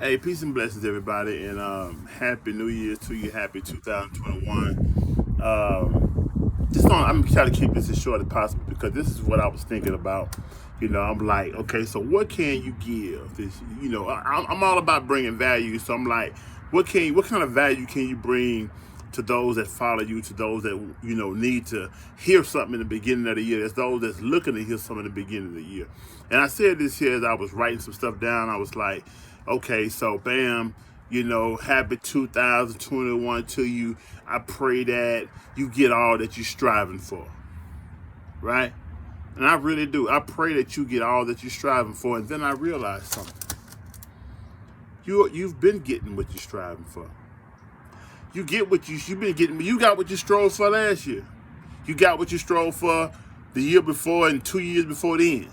Hey, peace and blessings, everybody, and happy New Year to you. Happy 2021. I'm trying to keep this as short as possible because this is what I was thinking about. I'm like, okay, so what can you give? I'm all about bringing value. So I'm like, what kind of value can you bring to those that follow you, to those that need to hear something in the beginning of the year? There's those that's looking to hear something in the beginning of the year. And I said this here as I was writing some stuff down. I was like, okay, so bam, happy 2021 to you. I pray that you get all that you're striving for, right? And I really do. I pray that you get all that you're striving for. And then I realized something. You've been getting what you're striving for. You get what you've been getting. You got what you strove for last year. You got what you strove for the year before and 2 years before then.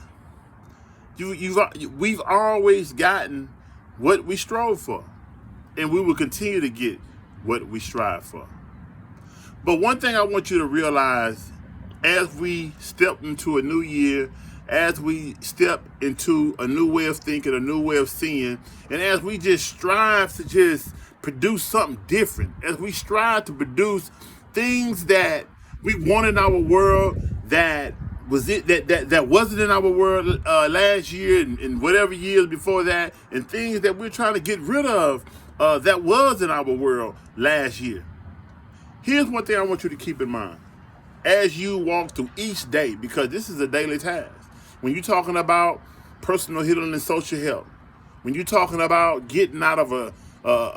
We've always gotten what we strove for, and we will continue to get what we strive for. But one thing I want you to realize, as we step into a new year, as we step into a new way of thinking, a new way of seeing, and as we just strive to just produce something different, as we strive to produce things that we want in our world that wasn't in our world last year and whatever years before that, and things that we're trying to get rid of that was in our world last year. Here's one thing I want you to keep in mind as you walk through each day, because this is a daily task. When you're talking about personal healing and social health, when you're talking about getting out of a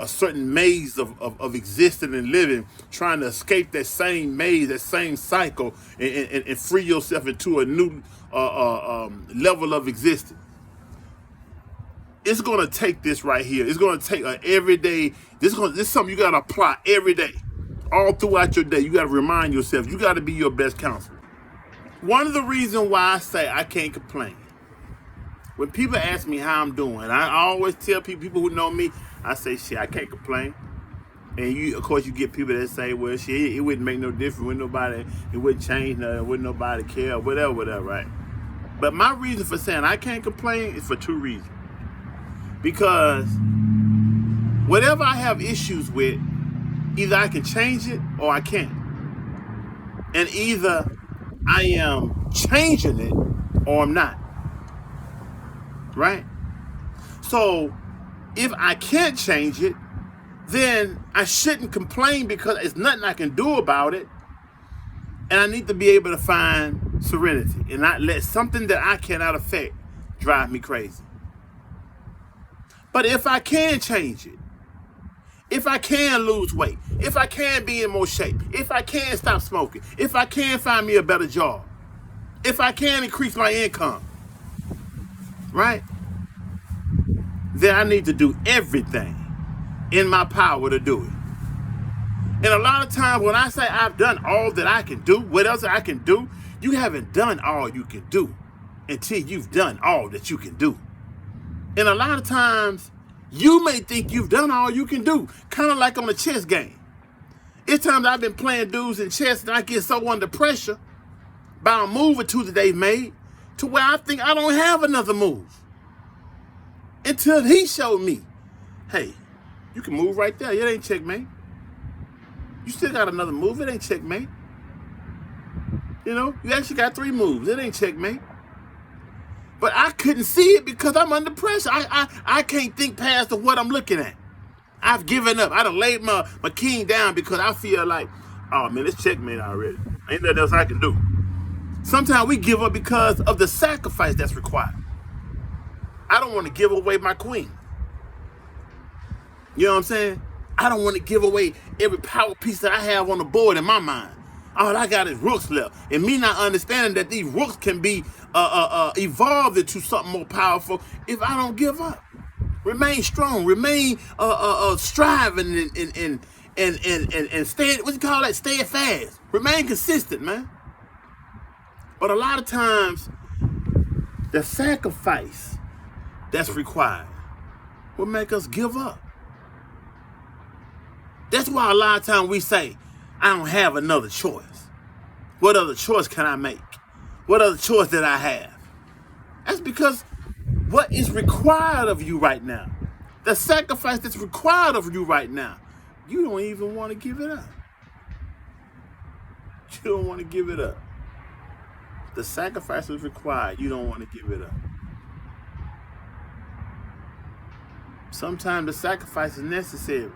certain maze of existing and living, trying to escape that same maze, that same cycle, and free yourself into a new level of existence. It's going to take this right here. It's going to take an everyday. This is something you got to apply every day, all throughout your day. You got to remind yourself. You got to be your best counselor. One of the reasons why I say I can't complain, when people ask me how I'm doing, I always tell people who know me, I say, shit, I can't complain. And of course, you get people that say, well, shit, it wouldn't make no difference with nobody, it wouldn't change nothing, wouldn't nobody care, whatever, right? But my reason for saying I can't complain is for two reasons. Because whatever I have issues with, either I can change it or I can't. And either I am changing it or I'm not. Right? So if I can't change it, then I shouldn't complain because there's nothing I can do about it. And I need to be able to find serenity and not let something that I cannot affect drive me crazy. But if I can change it, if I can lose weight, if I can be in more shape, if I can stop smoking, if I can find me a better job, if I can increase my income, right? Then I need to do everything in my power to do it. And a lot of times when I say I've done all that I can do, what else I can do, you haven't done all you can do until you've done all that you can do. And a lot of times you may think you've done all you can do, kind of like on a chess game. It's times I've been playing dudes in chess and I get so under pressure by a move or two that they've made to where I think I don't have another move. Until he showed me, hey, you can move right there. It ain't checkmate. You still got another move. It ain't checkmate. You actually got 3 moves. It ain't checkmate. But I couldn't see it because I'm under pressure. I can't think past what I'm looking at. I've given up. I done laid my king down because I feel like, oh man, it's checkmate already. Ain't nothing else I can do. Sometimes we give up because of the sacrifice that's required. I don't want to give away my queen. You know what I'm saying? I don't want to give away every power piece that I have on the board in my mind. All I got is rooks left. And me not understanding that these rooks can be evolved into something more powerful if I don't give up. Remain strong. Remain striving and stay, what you call that? Stay fast. Remain consistent, man. But a lot of times, the sacrifice that's required will make us give up. That's why a lot of times we say, I don't have another choice. What other choice can I make? What other choice did I have? That's because what is required of you right now, The sacrifice that's required of you right now, you don't even want to give it up. You don't want to give it up. The sacrifice is required. You don't want to give it up. Sometimes the sacrifice is necessary.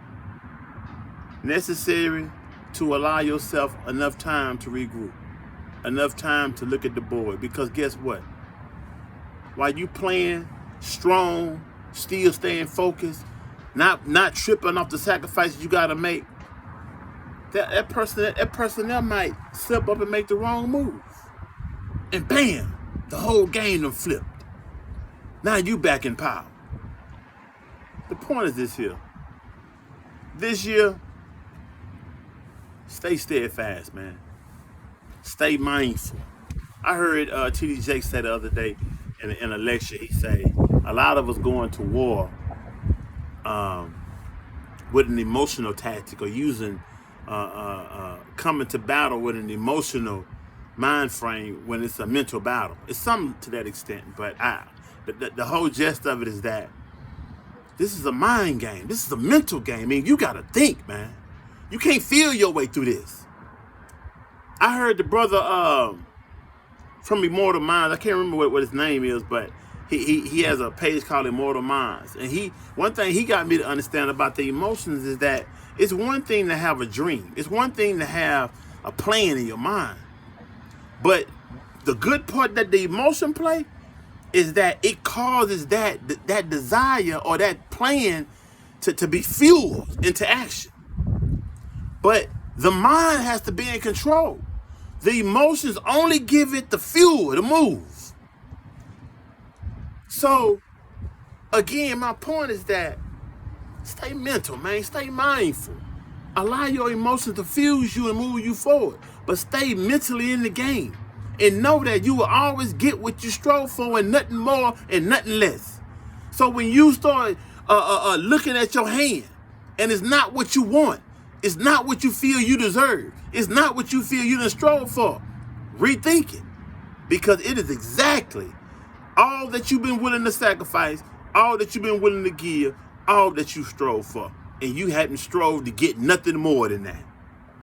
Necessary to allow yourself enough time to regroup. Enough time to look at the board. Because guess what? While you playing strong, still staying focused, not tripping off the sacrifices you gotta make, that person might slip up and make the wrong move. And bam, the whole game done flipped. Now you back in power. The point is this here. This year, stay steadfast, man. Stay mindful. I heard T.D. Jakes say the other day in a lecture, he say, a lot of us going to war with an emotional tactic, or using, coming to battle with an emotional mind frame when it's a mental battle. It's something to that extent, but the whole gist of it is that this is a mind game. This is a mental game. I mean, you got to think, man. You can't feel your way through this. I heard the brother from Immortal Minds, I can't remember what his name is, but he has a page called Immortal Minds. And one thing he got me to understand about the emotions is that it's one thing to have a dream. It's one thing to have a plan in your mind. But the good part that the emotion play is that it causes that desire or that plan to be fueled into action. But the mind has to be in control. The emotions only give it the fuel to move. So, again, my point is that stay mental, man. Stay mindful. Allow your emotions to fuse you and move you forward. But stay mentally in the game. And know that you will always get what you strove for, and nothing more and nothing less. So when you start looking at your hand and it's not what you want, it's not what you feel you deserve, it's not what you feel you done strove for, rethink it. Because it is exactly all that you've been willing to sacrifice, all that you've been willing to give, all that you strove for. And you hadn't strove to get nothing more than that.